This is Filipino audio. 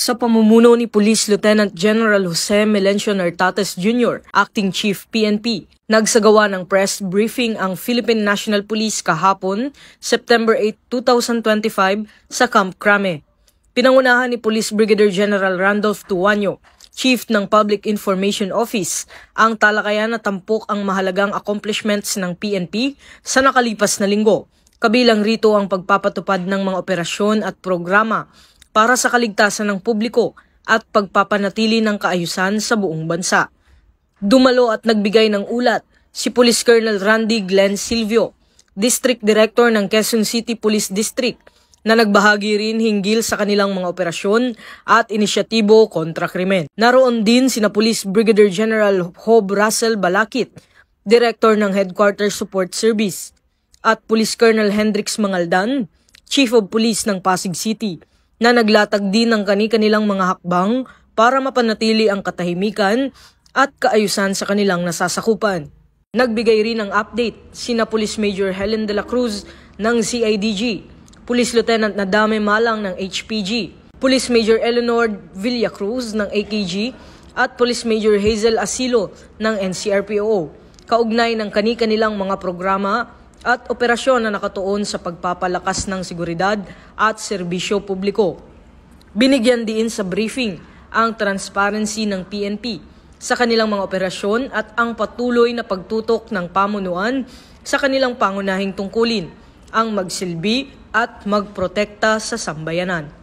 Sa pamumuno ni Police Lieutenant General Jose Melencio Nartates Jr., Acting Chief PNP, nagsagawa ng press briefing ang Philippine National Police kahapon, September 8, 2025 sa Camp Crame. Pinangunahan ni Police Brigadier General Randolph Tuanyo, Chief ng Public Information Office, ang talakayan na tampok ang mahalagang accomplishments ng PNP sa nakalipas na linggo. Kabilang rito ang pagpapatupad ng mga operasyon at programa para sa kaligtasan ng publiko at pagpapanatili ng kaayusan sa buong bansa. Dumalo at nagbigay ng ulat si Police Colonel Randy Glenn Silvio, District Director ng Quezon City Police District, na nagbahagi rin hinggil sa kanilang mga operasyon at inisyatibo kontra krimen. Naroon din sina Police Brigadier General Hob Russell Balakit, Director ng Headquarters Support Service, at Police Colonel Hendrix Mangaldan, Chief of Police ng Pasig City, na naglatag din ng kani-kanilang mga hakbang para mapanatili ang katahimikan at kaayusan sa kanilang nasasakupan. Nagbigay rin ng update sina Police Major Helen de la Cruz ng CIDG, Police Lieutenant Nadame Malang ng HPG, Police Major Eleanor Villacruz ng AKG at Police Major Hazel Asilo ng NCRPO, kaugnay ng kani-kanilang mga programa at operasyon na nakatuon sa pagpapalakas ng seguridad at serbisyo publiko. Binigyan din sa briefing ang transparency ng PNP sa kanilang mga operasyon at ang patuloy na pagtutok ng pamunuan sa kanilang pangunahing tungkulin, ang magsilbi at magprotekta sa sambayanan.